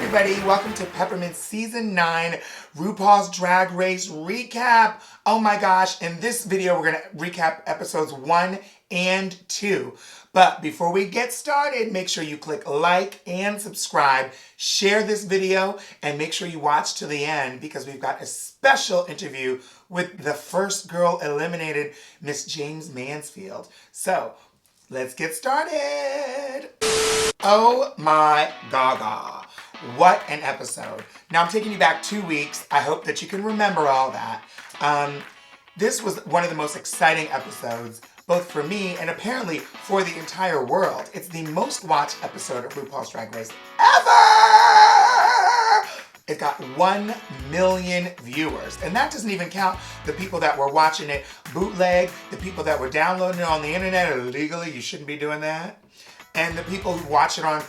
everybody, welcome to Peppermint Season 9 RuPaul's Drag Race Recap. Oh my gosh, in this video we're going to recap episodes 1 and 2. But before we get started, make sure you click like and subscribe, share this video, and make sure you watch to the end because we've got a special interview with the first girl eliminated, Miss Jaymes Mansfield. So, let's get started. Oh my Gaga. What an episode. Now I'm taking you back 2 weeks. I hope that you can remember all that. This was one of the most exciting episodes, both for me and apparently for the entire world. It's the most watched episode of RuPaul's Drag Race ever! It got 1 million viewers. And that doesn't even count the people that were watching it bootleg, the people that were downloading it on the internet illegally. You shouldn't be doing that. And the people who watch it on,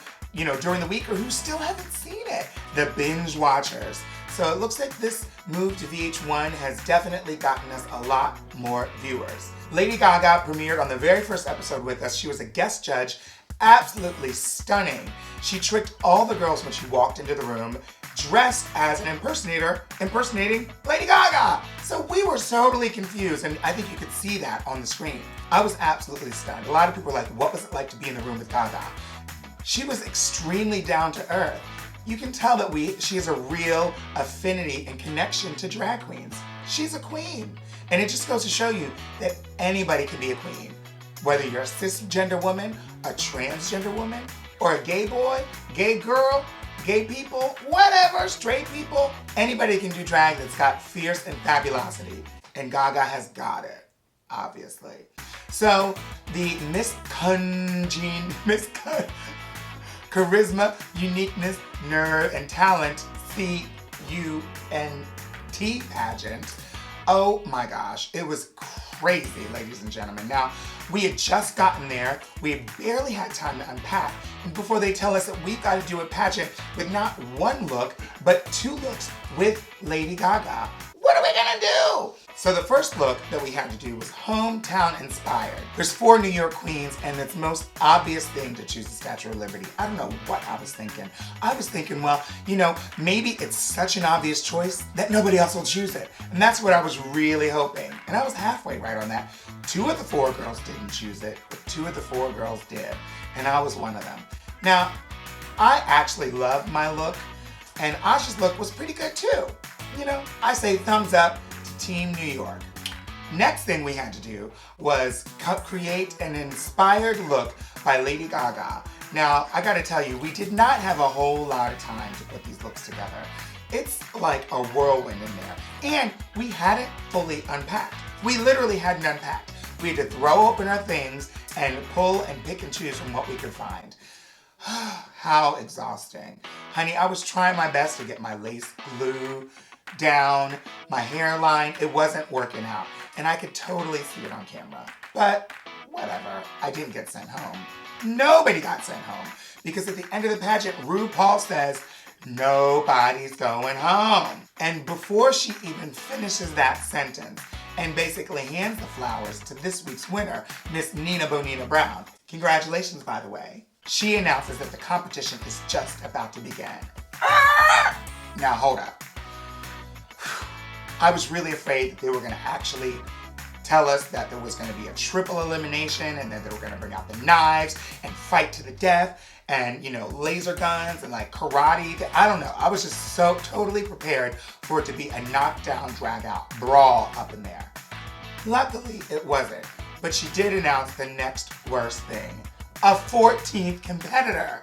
during the week or who still haven't seen it. The binge watchers. So it looks like this move to VH1 has definitely gotten us a lot more viewers. Lady Gaga premiered on the very first episode with us. She was a guest judge. Absolutely stunning. She tricked all the girls when she walked into the room, dressed as an impersonator, impersonating Lady Gaga. So we were totally confused, and I think you could see that on the screen. I was absolutely stunned. A lot of people were like, what was it like to be in the room with Gaga? She was extremely down to earth. You can tell that she has a real affinity and connection to drag queens. She's a queen. And it just goes to show you that anybody can be a queen. Whether you're a cisgender woman, a transgender woman, or a gay boy, gay girl, gay people, whatever, straight people, anybody can do drag that's got fierce and fabulosity. And Gaga has got it, obviously. So the charisma, uniqueness, nerve, and talent, CUNT pageant. Oh my gosh, it was crazy, ladies and gentlemen. Now, we had just gotten there. We had barely had time to unpack. And before they tell us that we've got to do a pageant with not one look, but 2 looks with Lady Gaga. What are we gonna do? So the first look that we had to do was hometown inspired. There's 4 New York queens, and it's the most obvious thing to choose the Statue of Liberty. I don't know what I was thinking. I was thinking, well, maybe it's such an obvious choice that nobody else will choose it. And that's what I was really hoping. And I was halfway right on that. 2 of the 4 girls didn't choose it, but 2 of the 4 girls did. And I was one of them. Now, I actually love my look, and Asha's look was pretty good too. I say thumbs up to Team New York. Next thing we had to do was create an inspired look by Lady Gaga. Now, I gotta tell you, we did not have a whole lot of time to put these looks together. It's like a whirlwind in there. And we hadn't fully unpacked. We literally hadn't unpacked. We had to throw open our things and pull and pick and choose from what we could find. How exhausting. Honey, I was trying my best to get my lace glue down, my hairline. It wasn't working out. And I could totally see it on camera. But whatever, I didn't get sent home. Nobody got sent home. Because at the end of the pageant, RuPaul says, nobody's going home. And before she even finishes that sentence and basically hands the flowers to this week's winner, Miss Nina Bonina Brown, congratulations, by the way, she announces that the competition is just about to begin. Now, hold up. I was really afraid that they were going to actually tell us that there was going to be a triple elimination and that they were going to bring out the knives and fight to the death and, laser guns and like karate. I don't know. I was just so totally prepared for it to be a knockdown, drag out brawl up in there. Luckily, it wasn't. But she did announce the next worst thing. A 14th competitor.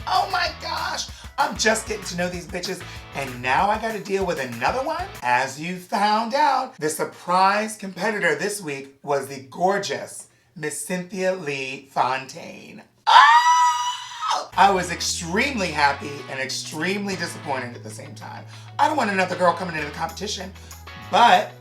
Oh my gosh. I'm just getting to know these bitches, and now I gotta deal with another one? As you found out, the surprise competitor this week was the gorgeous Miss Cynthia Lee Fontaine. Oh! I was extremely happy and extremely disappointed at the same time. I don't want another girl coming into the competition, but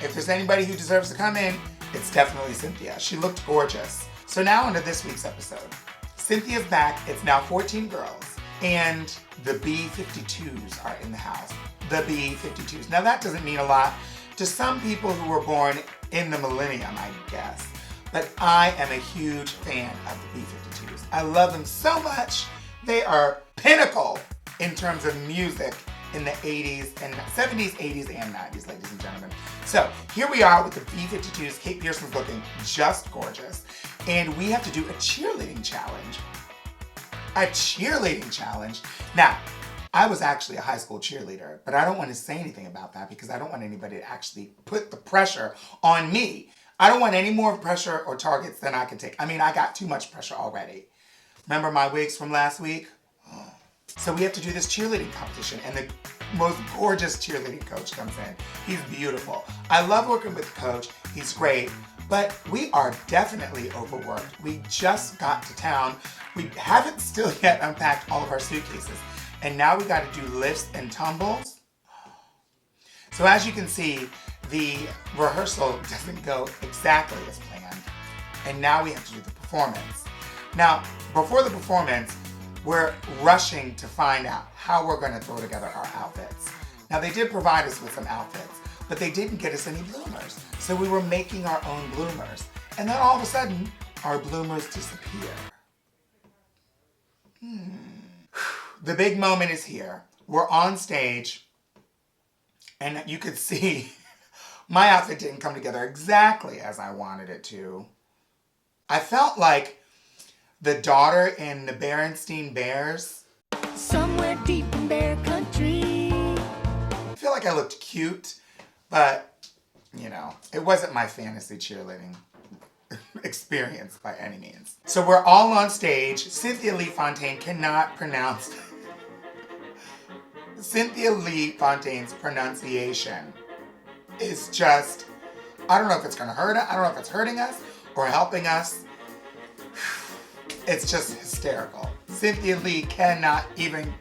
if there's anybody who deserves to come in, it's definitely Cynthia. She looked gorgeous. So now into this week's episode. Cynthia's back. It's now 14 girls. And the B-52s are in the house. The B-52s. Now that doesn't mean a lot to some people who were born in the millennium, I guess. But I am a huge fan of the B-52s. I love them so much. They are pinnacle in terms of music in the 80s and 70s, 80s, and 90s, ladies and gentlemen. So here we are with the B-52s. Kate Pearson's looking just gorgeous. And we have to do a cheerleading challenge. A cheerleading challenge. Now, I was actually a high school cheerleader, but I don't want to say anything about that because I don't want anybody to actually put the pressure on me. I don't want any more pressure or targets than I can take. I mean, I got too much pressure already. Remember my wigs from last week? So we have to do this cheerleading competition, and the most gorgeous cheerleading coach comes in. He's beautiful. I love working with the coach. He's great, but we are definitely overworked. We just got to town. We haven't still yet unpacked all of our suitcases, and now we got to do lifts and tumbles. So as you can see, the rehearsal doesn't go exactly as planned, and now we have to do the performance. Now, before the performance, we're rushing to find out how we're going to throw together our outfits. Now, they did provide us with some outfits, but they didn't get us any bloomers. So we were making our own bloomers. And then all of a sudden, our bloomers disappear. The big moment is here. We're on stage, and you could see my outfit didn't come together exactly as I wanted it to. I felt like the daughter in the Berenstein Bears. Somewhere deep in bear country. I feel like I looked cute, but, you know, it wasn't my fantasy cheerleading experience by any means. So we're all on stage. Cynthia Lee Fontaine cannot pronounce... Cynthia Lee Fontaine's pronunciation is just... I don't know if it's going to hurt us. I don't know if it's hurting us or helping us. It's just hysterical. Cynthia Lee cannot even...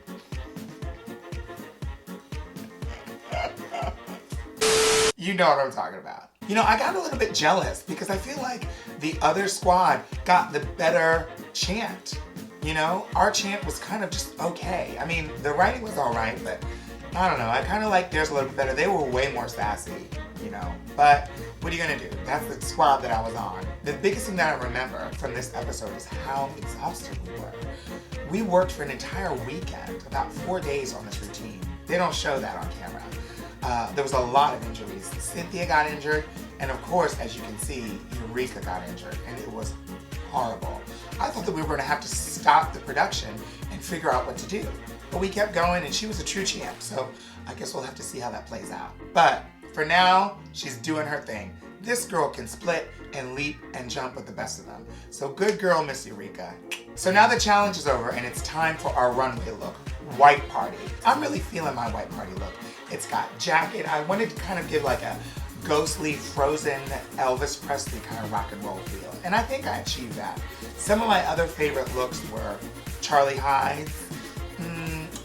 You know what I'm talking about. You know, I got a little bit jealous because I feel like the other squad got the better chant. You know, our chant was kind of just okay. I mean, the writing was all right, but I don't know. I kind of like theirs a little bit better. They were way more sassy, you know. But what are you gonna do? That's the squad that I was on. The biggest thing that I remember from this episode is how exhausted we were. We worked for an entire weekend, about 4 days on this routine. They don't show that on camera. There was a lot of injuries. Cynthia got injured, and of course, as you can see, Eureka got injured, and it was horrible. I thought that we were gonna have to stop the production and figure out what to do. But we kept going, and she was a true champ, so I guess we'll have to see how that plays out. But for now, she's doing her thing. This girl can split and leap and jump with the best of them. So good girl, Miss Eureka. So now the challenge is over, and it's time for our runway look, white party. I'm really feeling my white party look. It's got jacket. I wanted to kind of give like a ghostly, frozen Elvis Presley kind of rock and roll feel. And I think I achieved that. Some of my other favorite looks were Charlie High's.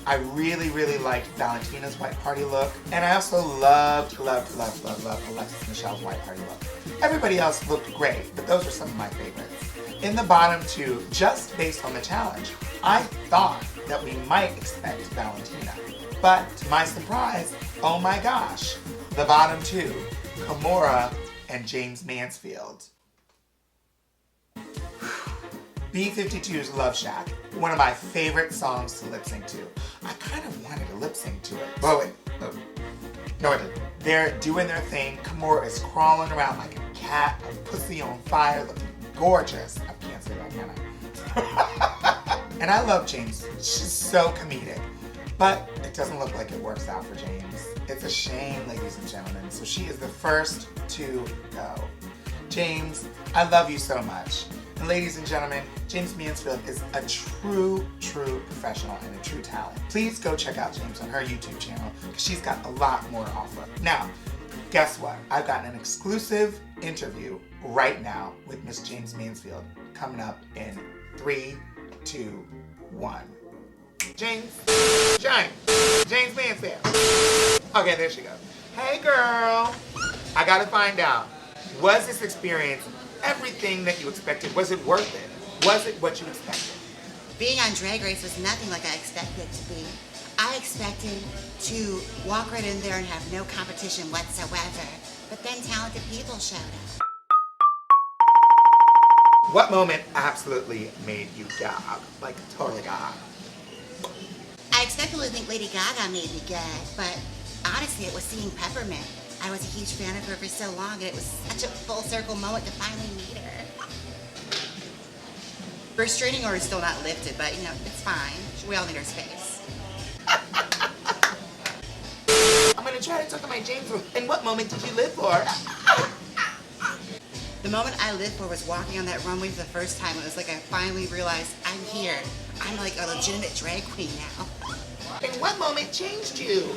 I really, really liked Valentina's white party look. And I also loved Alexis Michelle's white party look. Everybody else looked great, but those were some of my favorites. In the bottom two, just based on the challenge, I thought that we might expect Valentina. But to my surprise, oh my gosh, the bottom two, Kimora and Jaymes Mansfield. B-52's Love Shack, one of my favorite songs to lip sync to. I kind of wanted to lip sync to it. Oh wait, no I didn't. They're doing their thing. Kimora is crawling around like a cat, a pussy on fire, looking gorgeous. I can't say that, can I? And I love Jaymes. She's so comedic. But it doesn't look like it works out for Jaymes. It's a shame, ladies and gentlemen. So she is the first to go. Jaymes, I love you so much. And ladies and gentlemen, Jaymes Mansfield is a true professional and a true talent. Please go check out Jaymes on her YouTube channel because she's got a lot more to offer. Now, guess what? I've got an exclusive interview right now with Miss Jaymes Mansfield coming up in 3, 2, 1. Jaymes Mansfield. Okay, there she goes. Hey girl. I gotta find out, was this experience everything that you expected? Was it worth it? Was it what you expected? Being on Drag Race was nothing like I expected it to be. I expected to walk right in there and have no competition whatsoever, but then talented people showed up. What moment absolutely made you gag? Like, totally gag? I I expect people to think Lady Gaga made me gay, but honestly, it was seeing Peppermint. I was a huge fan of her for so long, and it was such a full circle moment to finally meet her. Restraining order is still not lifted, but you know, it's fine. We all need our space. I'm gonna try to talk to my James. And what moment did you live for? The moment I lived for was walking on that runway for the first time. It was like I finally realized I'm here. I'm like a legitimate drag queen now. And what moment changed you?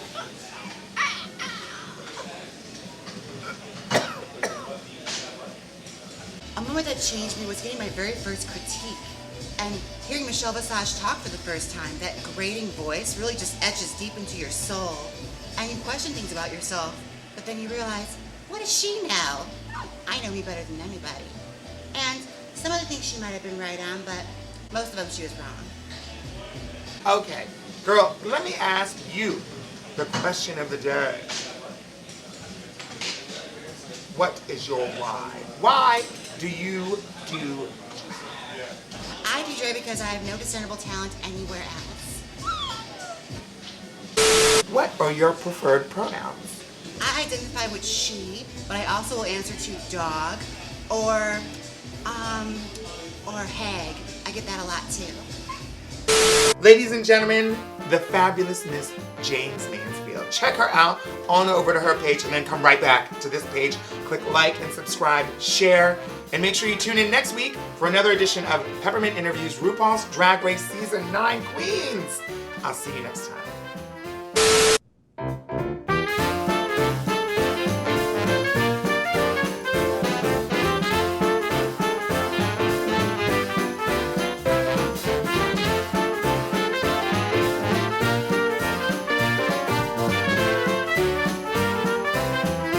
A moment that changed me was getting my very first critique and hearing Michelle Visage talk for the first time. That grating voice really just etches deep into your soul. And you question things about yourself, but then you realize, what does she know? I know me better than anybody. And some of the things she might have been right on, but most of them she was wrong. Okay, girl, let me ask you the question of the day. What is your why? Why do you do I do drag because I have no discernible talent anywhere else. What are your preferred pronouns? I identify with she, but I also will answer to dog or hag. I get that a lot too. Ladies and gentlemen, the fabulous Miss Jaymes Mansfield. Check her out, on over to her page, and then come right back to this page. Click like and subscribe, share, and make sure you tune in next week for another edition of Peppermint Interviews RuPaul's Drag Race Season 9 Queens. I'll see you next time.